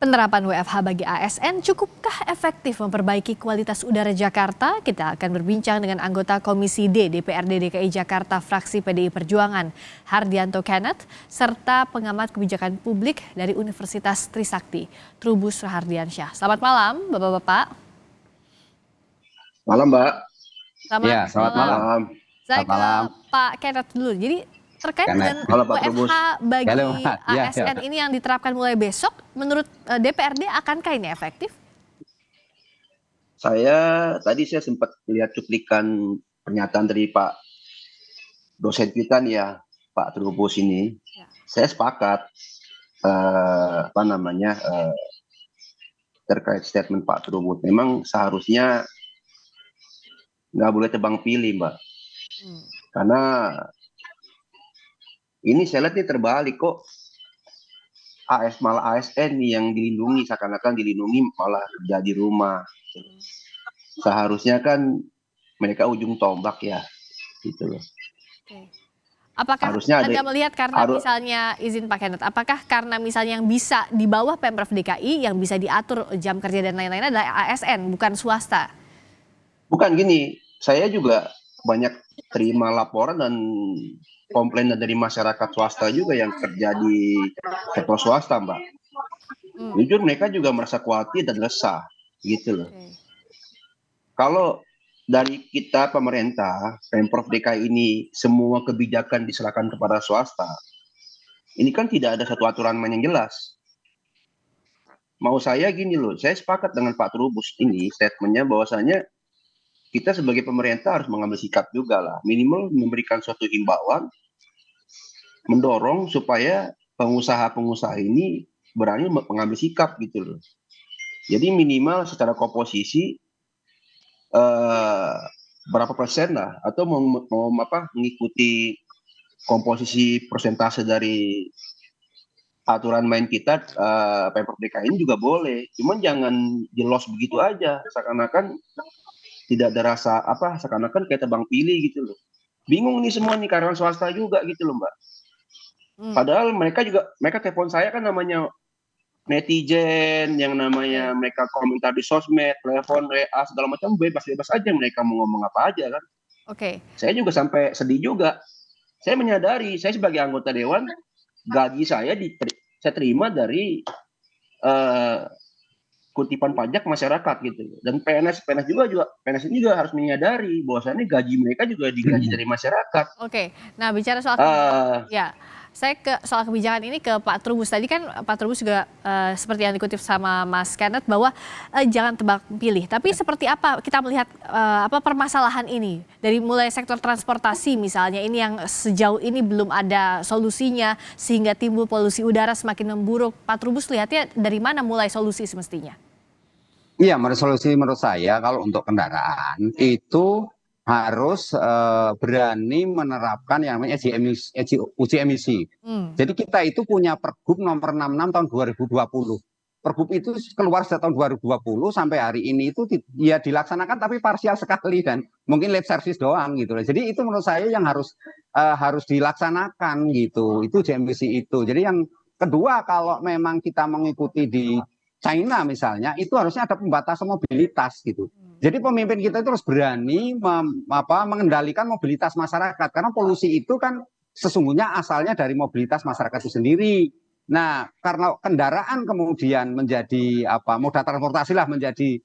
Penerapan WFH bagi ASN cukupkah efektif memperbaiki kualitas udara Jakarta? Kita akan berbincang dengan anggota Komisi D DPRD DKI Jakarta fraksi PDI Perjuangan, Hardianto Kenneth, serta pengamat kebijakan publik dari Universitas Trisakti, Trubus Rahardiansyah. Selamat malam, Bapak-bapak. Malam, Mbak. Selamat malam. Saya ke Pak Kenneth dulu. Jadi terkait dengan WFH bagi ASN ini yang diterapkan mulai besok, menurut DPRD akankah ini efektif? Saya sempat lihat cuplikan pernyataan dari Pak dosen kita nih ya, Pak Trubus ini. Ya. Saya sepakat terkait statement Pak Trubus. Memang seharusnya nggak boleh tebang pilih, Mbak. Karena ini saya lihat ini terbalik kok. Malah ASN yang dilindungi, seakan-akan dilindungi malah kerja di rumah. Seharusnya kan mereka ujung tombak ya, gitu loh. Oke. Apakah Anda melihat karena misalnya izin Pak Kenneth, apakah karena misalnya yang bisa di bawah Pemprov DKI yang bisa diatur jam kerja dan lain-lain adalah ASN, bukan swasta? Bukan gini, saya juga banyak terima laporan dan komplain dari masyarakat swasta juga yang kerja di sektor swasta, Mbak. Jujur mereka juga merasa khawatir dan resah, gitu loh. Kalau dari kita pemerintah, Pemprov DKI ini semua kebijakan diserahkan kepada swasta, ini kan tidak ada satu aturan main yang jelas. Mau saya gini loh, saya sepakat dengan Pak Trubus ini statementnya bahwasanya kita sebagai pemerintah harus mengambil sikap juga lah, minimal memberikan suatu himbauan, mendorong supaya pengusaha-pengusaha ini berani mengambil sikap gitu loh. Jadi minimal secara komposisi berapa persen lah, atau mengikuti komposisi persentase dari aturan main kita Pemprov DKI ini juga boleh. Cuman jangan jelos begitu aja, seakan-akan tidak ada rasa seakan-akan kayak tebang pilih gitu loh. Bingung nih semua nih karyawan swasta juga gitu loh, Mbak. Padahal mereka telepon saya kan namanya netizen, yang namanya mereka komentar di sosmed, telepon, WA, segala macam, bebas-bebas aja mereka mau ngomong apa aja kan. Saya juga sampai sedih juga. Saya menyadari, saya sebagai anggota dewan, gaji saya terima dari kutipan pajak masyarakat gitu. Dan PNS ini juga harus menyadari bahwasannya gaji mereka juga digaji dari masyarakat. Nah bicara soal kebijakan, saya ke soal kebijakan ini ke Pak Trubus. Tadi kan Pak Trubus juga seperti yang dikutip sama Mas Kenneth bahwa jangan tebak pilih. Tapi seperti apa kita melihat permasalahan ini dari mulai sektor transportasi misalnya, ini yang sejauh ini belum ada solusinya sehingga timbul polusi udara semakin memburuk. Pak Trubus lihatnya dari mana mulai solusi semestinya? Iya, solusi menurut saya kalau untuk kendaraan itu harus berani menerapkan yang namanya uji emisi. Jadi kita itu punya Pergub nomor 66 tahun 2020. Pergub itu keluar sejak tahun 2020 sampai hari ini itu ya dilaksanakan tapi parsial sekali dan mungkin lip service doang gitu. Jadi itu menurut saya yang harus dilaksanakan gitu. Itu uji emisi itu. Jadi yang kedua, kalau memang kita mengikuti di China misalnya, itu harusnya ada pembatasan mobilitas gitu. Jadi pemimpin kita itu harus berani mengendalikan mobilitas masyarakat, karena polusi itu kan sesungguhnya asalnya dari mobilitas masyarakat itu sendiri. Nah, karena kendaraan kemudian menjadi moda transportasi lah menjadi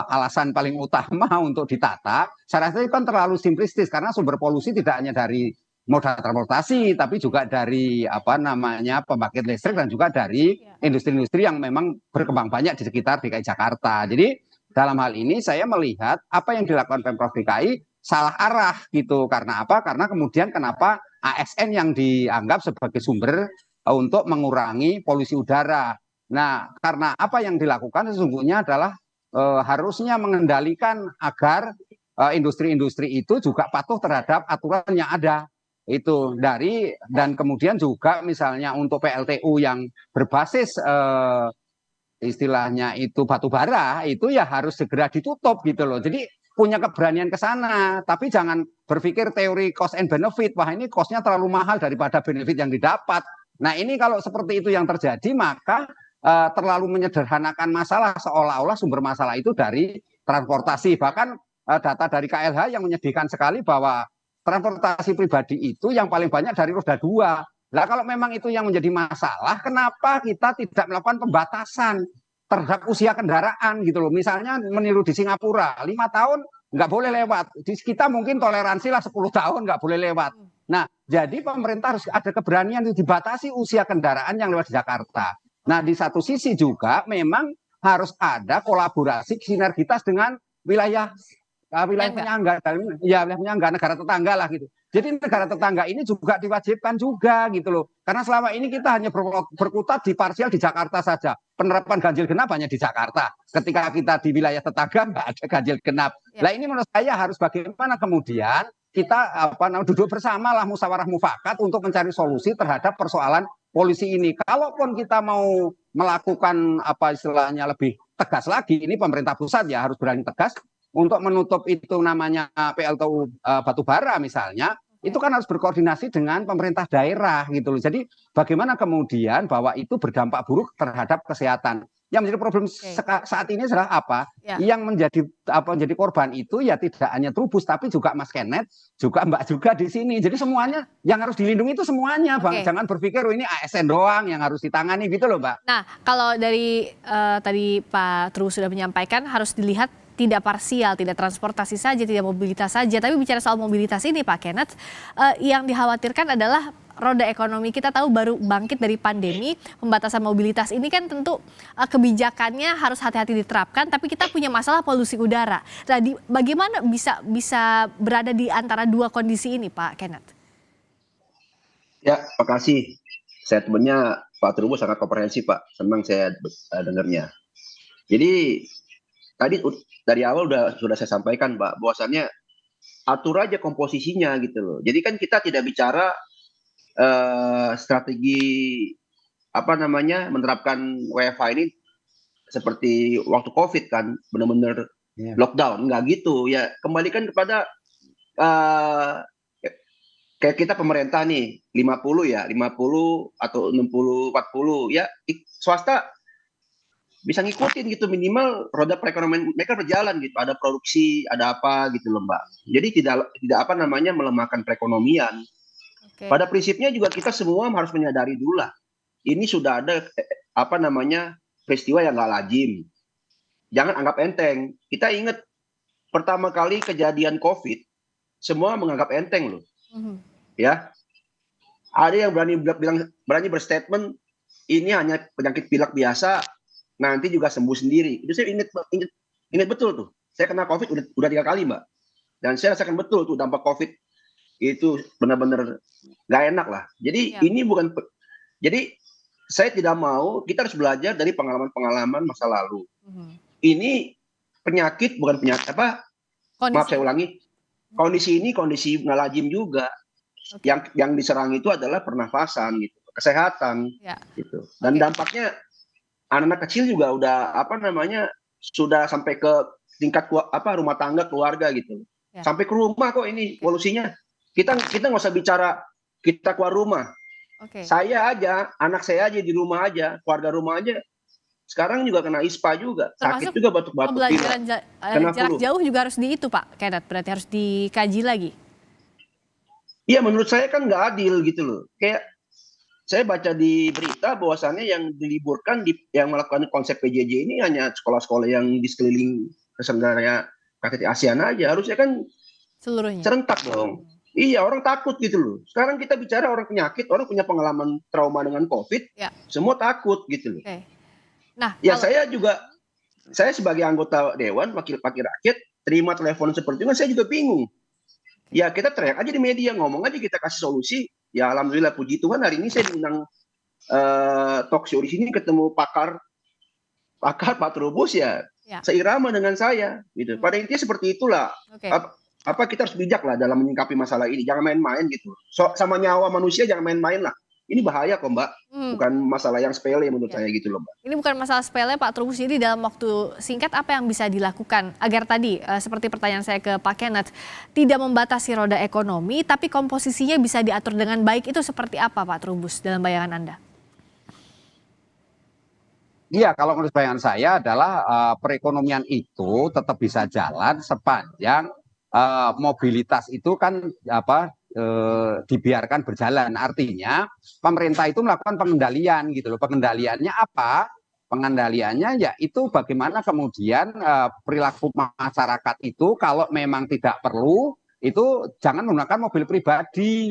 alasan paling utama untuk ditata, saya rasa itu kan terlalu simplistis, karena sumber polusi tidak hanya dari moda transportasi, tapi juga dari pembangkit listrik dan juga dari industri-industri yang memang berkembang banyak di sekitar DKI Jakarta. Jadi dalam hal ini saya melihat apa yang dilakukan Pemprov DKI salah arah gitu. Karena apa? Karena kemudian kenapa ASN yang dianggap sebagai sumber untuk mengurangi polusi udara. Nah, karena apa yang dilakukan sesungguhnya adalah harusnya mengendalikan agar industri-industri itu juga patuh terhadap aturan yang ada. Itu dan kemudian juga misalnya untuk PLTU yang berbasis istilahnya itu batu bara, itu ya harus segera ditutup gitu loh. Jadi punya keberanian ke sana, tapi jangan berpikir teori cost and benefit, wah ini costnya terlalu mahal daripada benefit yang didapat. Nah ini kalau seperti itu yang terjadi, maka terlalu menyederhanakan masalah seolah-olah sumber masalah itu dari transportasi. Bahkan data dari KLH yang menyedihkan sekali bahwa transportasi pribadi itu yang paling banyak dari roda 2. Nah, kalau memang itu yang menjadi masalah, kenapa kita tidak melakukan pembatasan terhadap usia kendaraan gitu loh. Misalnya meniru di Singapura, 5 tahun nggak boleh lewat. Di kita mungkin toleransi lah 10 tahun nggak boleh lewat. Nah, jadi pemerintah harus ada keberanian untuk dibatasi usia kendaraan yang lewat di Jakarta. Nah, di satu sisi juga memang harus ada kolaborasi sinergitas dengan wilayah penyangga, ya wilayah penyangga negara tetangga lah gitu. Jadi negara tetangga ini juga diwajibkan juga gitu loh. Karena selama ini kita hanya berkutat di parsial di Jakarta saja. Penerapan ganjil genap hanya di Jakarta. Ketika kita di wilayah tetangga nggak ada ganjil genap. Nah ini menurut saya harus bagaimana kemudian kita duduk bersama lah musyawarah mufakat untuk mencari solusi terhadap persoalan polisi ini. Kalaupun kita mau melakukan istilahnya lebih tegas lagi, ini pemerintah pusat ya harus berani tegas untuk menutup itu namanya PLTU batubara misalnya, itu kan harus berkoordinasi dengan pemerintah daerah gitu loh. Jadi bagaimana kemudian bahwa itu berdampak buruk terhadap kesehatan. Yang menjadi problem saat ini adalah apa? Yang menjadi korban itu ya tidak hanya Trubus tapi juga Mas Kenneth, juga Mbak juga di sini. Jadi semuanya yang harus dilindungi itu semuanya, Bang. Jangan berpikir ini ASN doang yang harus ditangani gitu loh, Mbak. Nah, kalau dari tadi Pak Trubus sudah menyampaikan harus dilihat tidak parsial, tidak transportasi saja, tidak mobilitas saja. Tapi bicara soal mobilitas ini Pak Kenneth, yang dikhawatirkan adalah roda ekonomi. Kita tahu baru bangkit dari pandemi, pembatasan mobilitas ini kan tentu kebijakannya harus hati-hati diterapkan, tapi kita punya masalah polusi udara. Nah, bagaimana bisa berada di antara dua kondisi ini Pak Kenneth? Ya, makasih. Statementnya Pak Trubus sangat komprehensif Pak, senang saya dengarnya. Jadi tadi dari awal sudah saya sampaikan Pak, bahwasannya atur aja komposisinya gitu loh. Jadi kan kita tidak bicara strategi menerapkan WFH ini seperti waktu COVID kan, benar-benar lockdown, nggak gitu ya. Kembalikan kepada kayak kita pemerintah nih 50 atau 60 40 ya, swasta bisa ngikutin gitu, minimal roda perekonomian mereka berjalan gitu, ada produksi, ada apa gitu loh Mbak. Jadi tidak melemahkan perekonomian. Pada prinsipnya juga kita semua harus menyadari dulu lah, ini sudah ada peristiwa yang nggak lazim. Jangan anggap enteng. Kita ingat pertama kali kejadian COVID, semua menganggap enteng loh. Ya, ada yang berani berstatement ini hanya penyakit pilek biasa, nanti juga sembuh sendiri. Itu saya ingat betul tuh. Saya kena COVID udah 3 kali Mbak, dan saya rasakan betul tuh dampak COVID itu benar-benar nggak enak lah. Jadi ini bukan, jadi saya tidak mau, kita harus belajar dari pengalaman-pengalaman masa lalu. Ini penyakit bukan penyakit maaf saya ulangi, kondisi ini kondisi nggak lazim juga. Yang diserang itu adalah pernafasan gitu, kesehatan gitu. Dan dampaknya anak-anak kecil juga udah sudah sampai ke tingkat rumah tangga, keluarga gitu. Sampai ke rumah kok ini polusinya. Kita nggak usah bicara kita keluar rumah. Saya aja, anak saya aja di rumah aja, keluarga rumah aja, sekarang juga kena ISPA juga. Termasuk sakit juga batuk-batuk. Pembelajaran jarak jauh juga harus Pak Kenneth, berarti harus dikaji lagi. Iya, menurut saya kan nggak adil gitu loh. Kayak saya baca di berita bahwasannya yang diliburkan, yang melakukan konsep PJJ ini hanya sekolah-sekolah yang di sekeliling negara KTT ASEAN aja. Harusnya kan seluruhnya serentak dong. Iya, orang takut gitu loh. Sekarang kita bicara orang penyakit, orang punya pengalaman trauma dengan COVID, semua takut gitu loh. Nah, ya saya sebagai anggota Dewan Wakil Rakyat, terima telepon seperti itu, saya juga bingung. Ya kita teriak aja di media, ngomong aja, kita kasih solusi. Ya alhamdulillah, puji Tuhan hari ini saya diundang talk show di sini, ketemu pakar Pak Trubus ya seirama dengan saya gitu. Pada intinya seperti itulah. Kita harus bijak lah dalam menyikapi masalah ini, jangan main-main gitu. Sama nyawa manusia jangan main-main lah. Ini bahaya kok Mbak, bukan masalah yang sepele menurut saya gitu loh Mbak. Ini bukan masalah sepele Pak Trubus, jadi dalam waktu singkat apa yang bisa dilakukan agar tadi seperti pertanyaan saya ke Pak Kenneth, tidak membatasi roda ekonomi tapi komposisinya bisa diatur dengan baik, itu seperti apa Pak Trubus dalam bayangan Anda? Iya, kalau menurut bayangan saya adalah perekonomian itu tetap bisa jalan sepanjang mobilitas itu kan dibiarkan berjalan. Artinya pemerintah itu melakukan pengendalian gitu loh. Pengendaliannya apa? Pengendaliannya ya itu bagaimana kemudian perilaku masyarakat itu kalau memang tidak perlu itu jangan menggunakan mobil pribadi.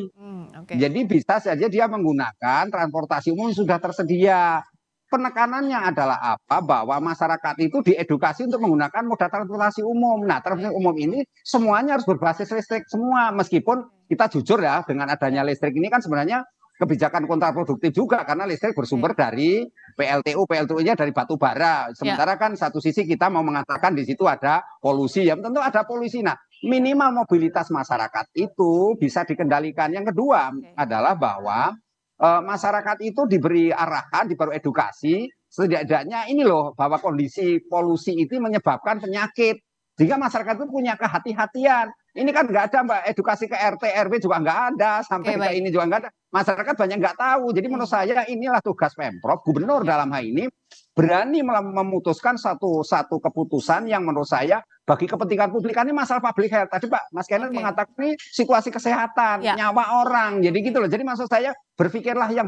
Okay. Jadi bisa saja dia menggunakan transportasi umum yang sudah tersedia. Penekanannya adalah apa? Bahwa masyarakat itu diedukasi untuk menggunakan moda transportasi umum. Nah, transportasi umum ini semuanya harus berbasis listrik semua. Meskipun kita jujur ya, dengan adanya listrik ini kan sebenarnya kebijakan kontraproduktif juga karena listrik bersumber dari PLTU-nya dari batu bara. Sementara kan satu sisi kita mau mengatakan di situ ada polusi, ya tentu ada polusi. Nah, minimal mobilitas masyarakat itu bisa dikendalikan. Yang kedua adalah bahwa masyarakat itu diberi arahan, diberi edukasi, setidaknya ini loh bahwa kondisi polusi itu menyebabkan penyakit. Jika masyarakat itu punya kehati-hatian, ini kan nggak ada Mbak, edukasi ke RT, RW juga nggak ada, sampai ke ini juga nggak ada. Masyarakat banyak nggak tahu. Jadi menurut saya inilah tugas Pemprov, gubernur dalam hal ini berani memutuskan satu keputusan yang menurut saya bagi kepentingan publik. Ini masalah public health. Tadi Pak Mas Kenneth mengatakan ini situasi kesehatan, nyawa orang. Jadi gitu loh. Jadi maksud saya berpikirlah yang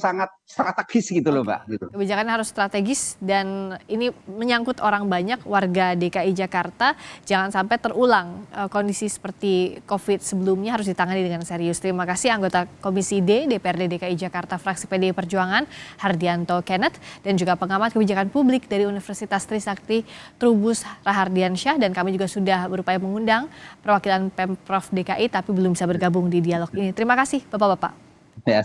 sangat strategis gitu loh Mbak. Gitu. Kebijakan harus strategis dan ini menyangkut orang banyak warga DKI Jakarta. Jangan sampai terulang kondisi seperti COVID sebelumnya, harus ditangani dengan serius. Terima kasih anggota Komisi D DPRD DKI Jakarta fraksi PDI Perjuangan Hardianto Kenneth dan juga pengamat kebijakan publik dari Universitas Trisakti Trubus Rahardiansyah. Dan kami juga sudah berupaya mengundang perwakilan Pemprov DKI tapi belum bisa bergabung di dialog ini. Terima kasih Bapak-Bapak. Ya.